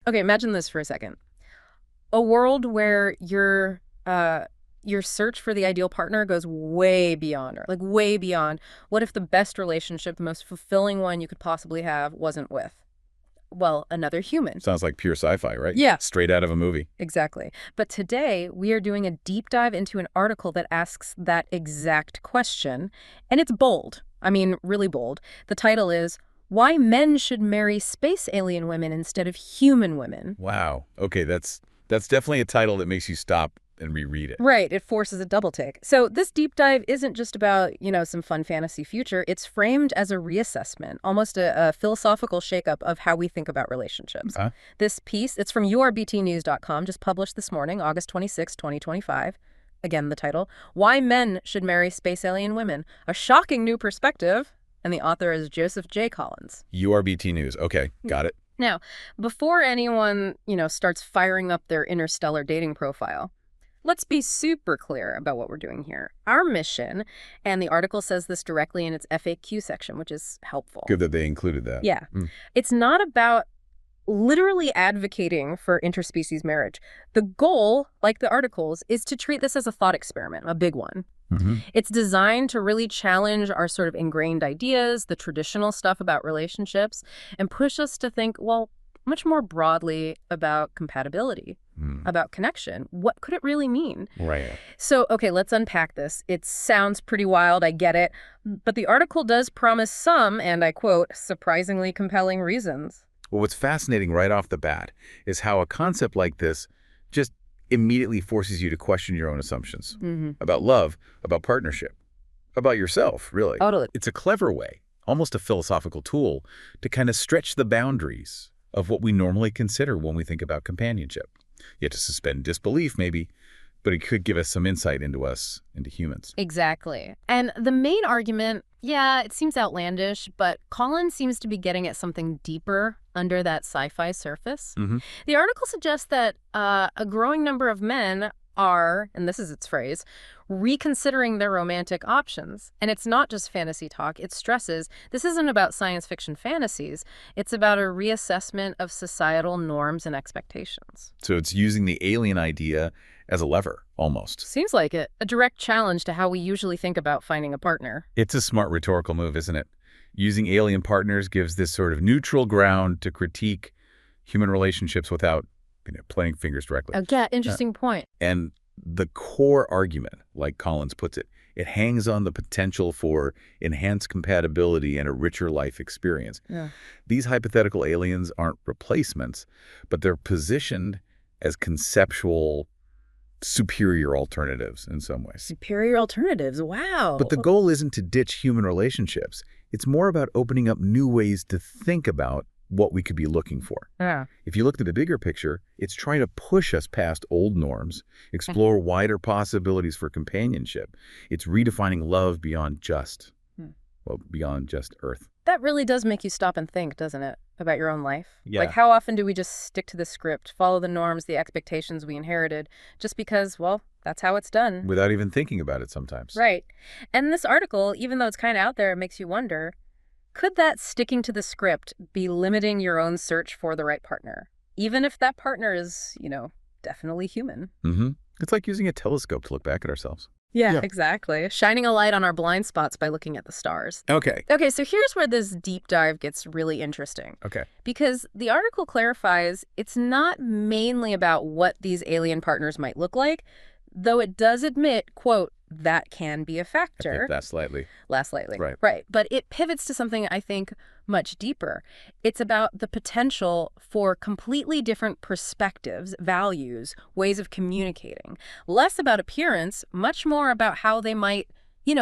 Okay, imagine this for a second. A world where your search for the ideal partner goes way beyond, or like way beyond. What if the best relationship, the most fulfilling one you could possibly have, wasn't with, well, another human? Sounds like pure sci-fi, right? Yeah. Straight out of a movie. Exactly. But today, we are doing a deep dive into an article that asks that exact question, and it's bold. I mean, really bold. The title is, Why Men Should Marry Space Alien Women Instead of Human Women. Wow. Okay, that's definitely a title that makes you stop and reread it. Right, it forces a double take. So this deep dive isn't just about, some fun fantasy future. It's framed as a reassessment, almost a philosophical shakeup of how we think about relationships. This piece, it's from URBTnews.com, just published this morning, August 26, 2025. Again, the title, Why Men Should Marry Space Alien Women, a shocking new perspective. And the author is Joseph J. Collins. URBT News. Okay, got it. Now, before anyone, starts firing up their interstellar dating profile, let's be super clear about what we're doing here. Our mission, and the article says this directly in its FAQ section, which is helpful. Good that they included that. Yeah. It's not about literally advocating for interspecies marriage. The goal, like the articles, is to treat this as a thought experiment, a big one. It's designed to really challenge our sort of ingrained ideas, the traditional stuff about relationships, and push us to think, well, much more broadly about compatibility, about connection. What could it really mean? Right. So, okay, let's unpack this. It sounds pretty wild, I get it. But the article does promise some, and I quote, surprisingly compelling reasons. Well, what's fascinating right off the bat is how a concept like this just immediately forces you to question your own assumptions about love, about partnership, about yourself, really. Totally. It's a clever way, almost a philosophical tool, to kind of stretch the boundaries of what we normally consider when we think about companionship. You have to suspend disbelief, maybe, but it could give us some insight into us, into humans. Exactly. And the main argument, yeah, it seems outlandish, but Collins seems to be getting at something deeper under that sci-fi surface. The article suggests that a growing number of men are, and this is its phrase, reconsidering their romantic options. And it's not just fantasy talk. It stresses this isn't about science fiction fantasies. It's about a reassessment of societal norms and expectations. So it's using the alien idea as a lever, almost. Seems like it. A direct challenge to how we usually think about finding a partner. It's a smart rhetorical move, isn't it? Using alien partners gives this sort of neutral ground to critique human relationships without pointing fingers directly. Yeah, interesting point. And the core argument, like Collins puts it, it hangs on the potential for enhanced compatibility and a richer life experience. These hypothetical aliens aren't replacements, but they're positioned as conceptual superior alternatives in some ways. Superior alternatives, wow. But the goal isn't to ditch human relationships. It's more about opening up new ways to think about what we could be looking for. If you look at the bigger picture, it's trying to push us past old norms, explore wider possibilities for companionship. It's redefining love beyond just, beyond just Earth. That really does make you stop and think, doesn't it, about your own life? Yeah. Like, how often do we just stick to the script, follow the norms, the expectations we inherited, just because, well, that's how it's done? Without even thinking about it sometimes. Right. And this article, even though it's kind of out there, it makes you wonder, could that sticking to the script be limiting your own search for the right partner? Even if that partner is, definitely human. It's like using a telescope to look back at ourselves. Yeah, exactly. Shining a light on our blind spots by looking at the stars. Okay, so here's where this deep dive gets really interesting. Okay. Because the article clarifies it's not mainly about what these alien partners might look like, though it does admit, quote, that can be a factor. Less slightly. Right. But it pivots to something, I think, much deeper. It's about the potential for completely different perspectives, values, ways of communicating. Less about appearance, much more about how they might,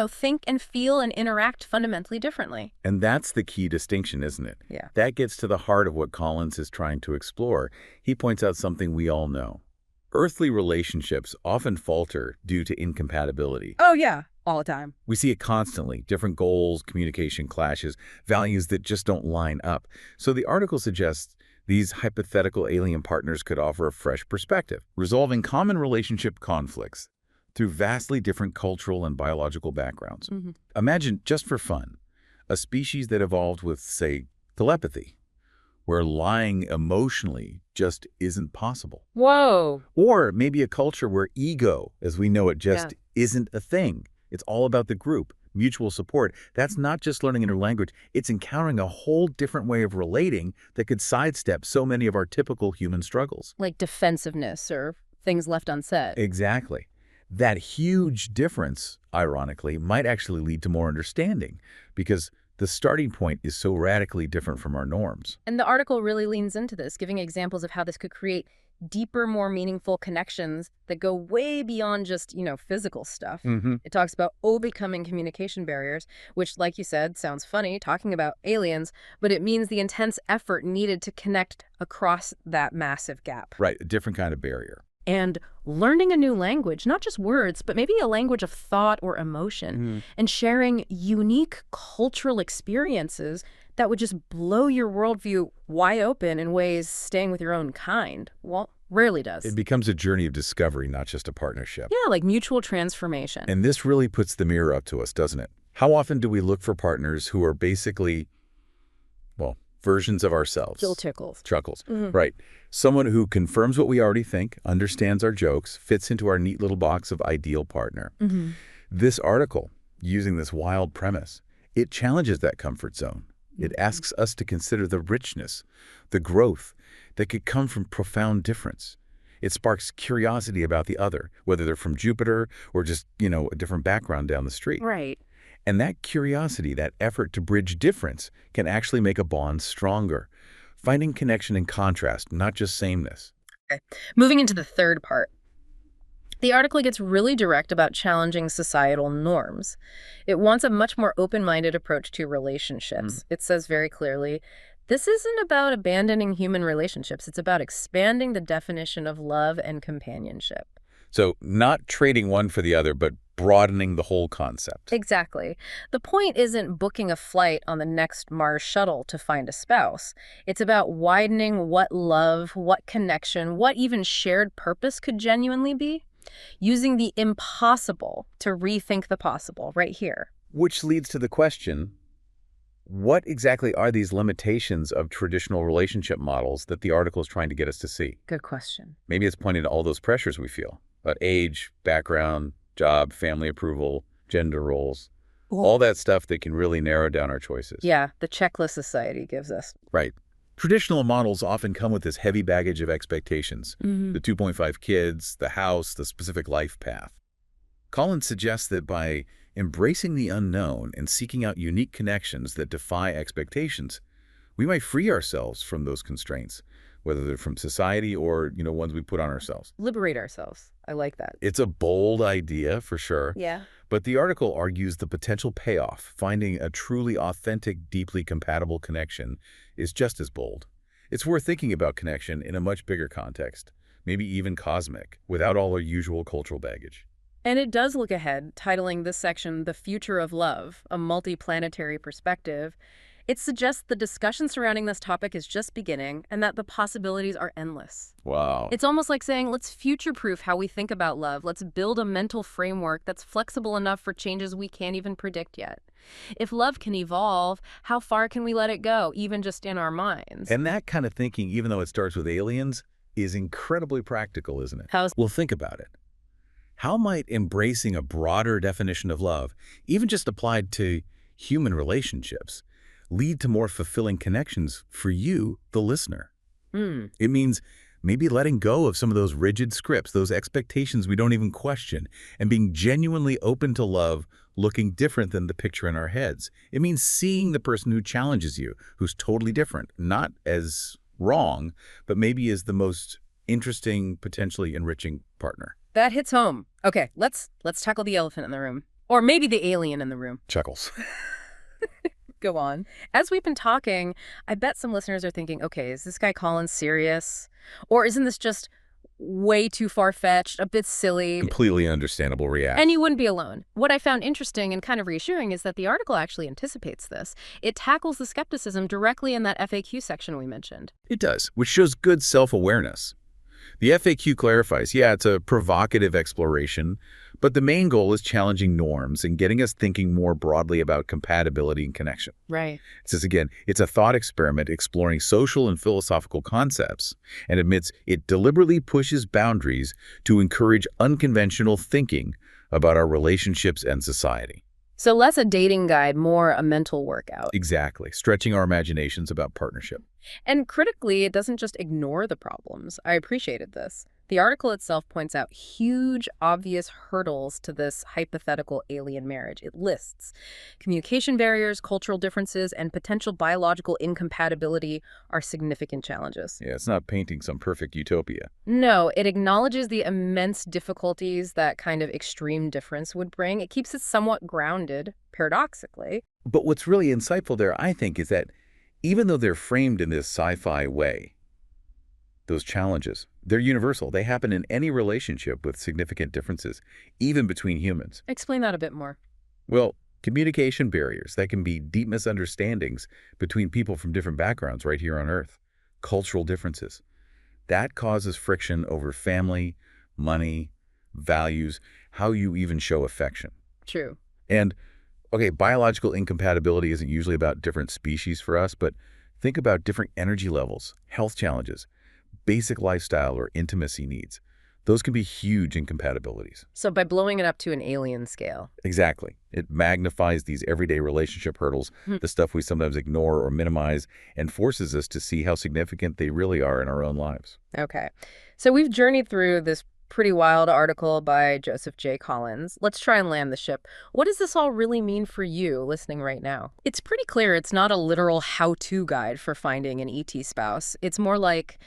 think and feel and interact fundamentally differently. And that's the key distinction, isn't it? Yeah. That gets to the heart of what Collins is trying to explore. He points out something we all know. Earthly relationships often falter due to incompatibility. Oh, yeah. All the time. We see it constantly. Different goals, communication clashes, values that just don't line up. So the article suggests these hypothetical alien partners could offer a fresh perspective, resolving common relationship conflicts through vastly different cultural and biological backgrounds. Imagine, just for fun, a species that evolved with, say, telepathy, where lying emotionally just isn't possible. Whoa. Or maybe a culture where ego, as we know it, just isn't a thing. It's all about the group, mutual support. That's not just learning a new language. It's encountering a whole different way of relating that could sidestep so many of our typical human struggles. Like defensiveness or things left unsaid. Exactly. That huge difference, ironically, might actually lead to more understanding because the starting point is so radically different from our norms. And the article really leans into this, giving examples of how this could create deeper, more meaningful connections that go way beyond just, physical stuff. It talks about overcoming communication barriers, which, like you said, sounds funny, talking about aliens, but it means the intense effort needed to connect across that massive gap. Right, a different kind of barrier. And learning a new language, not just words, but maybe a language of thought or emotion, and sharing unique cultural experiences that would just blow your worldview wide open in ways staying with your own kind, well, rarely does. It becomes a journey of discovery, not just a partnership. Yeah, like mutual transformation. And this really puts the mirror up to us, doesn't it? How often do we look for partners who are basically, versions of ourselves? Jill Tickles. Chuckles. Right. Someone who confirms what we already think, understands our jokes, fits into our neat little box of ideal partner. This article, using this wild premise, it challenges that comfort zone. It asks us to consider the richness, the growth that could come from profound difference. It sparks curiosity about the other, whether they're from Jupiter or just, a different background down the street. Right. And that curiosity, that effort to bridge difference, can actually make a bond stronger, finding connection in contrast, not just sameness. Okay. Moving into the third part. The article gets really direct about challenging societal norms. It wants a much more open-minded approach to relationships. It says very clearly, this isn't about abandoning human relationships. It's about expanding the definition of love and companionship. So not trading one for the other, but broadening the whole concept. Exactly. The point isn't booking a flight on the next Mars shuttle to find a spouse. It's about widening what love, what connection, what even shared purpose could genuinely be. Using the impossible to rethink the possible right here. Which leads to the question, what exactly are these limitations of traditional relationship models that the article is trying to get us to see? Good question. Maybe it's pointing to all those pressures we feel about age, background, job, family approval, gender roles, all that stuff that can really narrow down our choices. Yeah, the checklist society gives us. Right. Traditional models often come with this heavy baggage of expectations, the 2.5 kids, the house, the specific life path. Collins suggests that by embracing the unknown and seeking out unique connections that defy expectations, we might free ourselves from those constraints, whether they're from society or, ones we put on ourselves. Liberate ourselves. I like that. It's a bold idea, for sure. Yeah. But the article argues the potential payoff, finding a truly authentic, deeply compatible connection, is just as bold. It's worth thinking about connection in a much bigger context, maybe even cosmic, without all our usual cultural baggage. And it does look ahead, titling this section, The Future of Love, a Multi-Planetary Perspective. It suggests the discussion surrounding this topic is just beginning and that the possibilities are endless. Wow. It's almost like saying, let's future-proof how we think about love. Let's build a mental framework that's flexible enough for changes we can't even predict yet. If love can evolve, how far can we let it go, even just in our minds? And that kind of thinking, even though it starts with aliens, is incredibly practical, isn't it? Well, think about it. How might embracing a broader definition of love, even just applied to human relationships, lead to more fulfilling connections for you, the listener? It means maybe letting go of some of those rigid scripts, those expectations we don't even question, and being genuinely open to love looking different than the picture in our heads. It means seeing the person who challenges you, who's totally different, not as wrong, but maybe as the most interesting, potentially enriching partner. That hits home. Okay, let's tackle the elephant in the room. Or maybe the alien in the room. Chuckles. Go on. As we've been talking, I bet some listeners are thinking, okay, is this guy Collins serious? Or isn't this just way too far-fetched, a bit silly? Completely understandable reaction. And you wouldn't be alone. What I found interesting and kind of reassuring is that the article actually anticipates this. It tackles the skepticism directly in that FAQ section we mentioned. It does, which shows good self-awareness. The FAQ clarifies, yeah, it's a provocative exploration, but the main goal is challenging norms and getting us thinking more broadly about compatibility and connection. Right. It says again, it's a thought experiment exploring social and philosophical concepts and admits it deliberately pushes boundaries to encourage unconventional thinking about our relationships and society. So less a dating guide, more a mental workout. Exactly, stretching our imaginations about partnership. And critically, it doesn't just ignore the problems. I appreciated this. The article itself points out huge, obvious hurdles to this hypothetical alien marriage. It lists communication barriers, cultural differences, and potential biological incompatibility are significant challenges. Yeah, it's not painting some perfect utopia. No, it acknowledges the immense difficulties that kind of extreme difference would bring. It keeps it somewhat grounded, paradoxically. But what's really insightful there, I think, is that even though they're framed in this sci-fi way, those challenges, they're universal. They happen in any relationship with significant differences, even between humans. Explain that a bit more. Well, communication barriers, that can be deep misunderstandings between people from different backgrounds right here on Earth. Cultural differences. That causes friction over family, money, values, how you even show affection. True. And, okay, biological incompatibility isn't usually about different species for us, but think about different energy levels, health challenges, basic lifestyle or intimacy needs. Those can be huge incompatibilities. So by blowing it up to an alien scale. Exactly. It magnifies these everyday relationship hurdles, the stuff we sometimes ignore or minimize, and forces us to see how significant they really are in our own lives. Okay. So we've journeyed through this pretty wild article by Joseph J. Collins. Let's try and land the ship. What does this all really mean for you listening right now? It's pretty clear it's not a literal how-to guide for finding an ET spouse. It's more like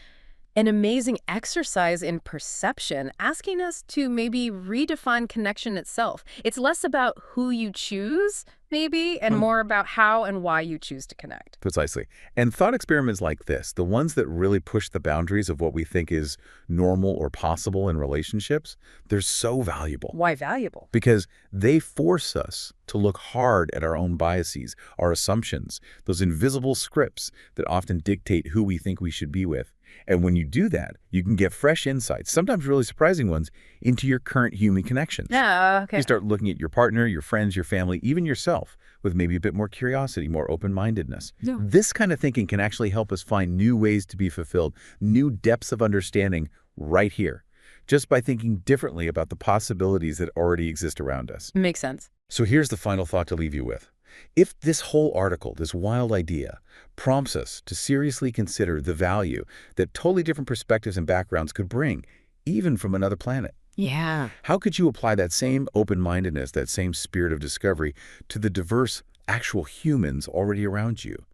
an amazing exercise in perception, asking us to maybe redefine connection itself. It's less about who you choose, maybe, and more about how and why you choose to connect. Precisely. And thought experiments like this, the ones that really push the boundaries of what we think is normal or possible in relationships, they're so valuable. Why valuable? Because they force us to look hard at our own biases, our assumptions, those invisible scripts that often dictate who we think we should be with. And when you do that, you can get fresh insights, sometimes really surprising ones, into your current human connections. Yeah, okay. You start looking at your partner, your friends, your family, even yourself, with maybe a bit more curiosity, more open-mindedness. Yeah. This kind of thinking can actually help us find new ways to be fulfilled, new depths of understanding right here, just by thinking differently about the possibilities that already exist around us. Makes sense. So here's the final thought to leave you with. If this whole article, this wild idea, prompts us to seriously consider the value that totally different perspectives and backgrounds could bring, even from another planet, Yeah. how could you apply that same open-mindedness, that same spirit of discovery to the diverse, actual humans already around you?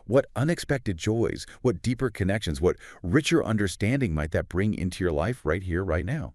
What unexpected joys, what deeper connections, what richer understanding might that bring into your life right here, right now?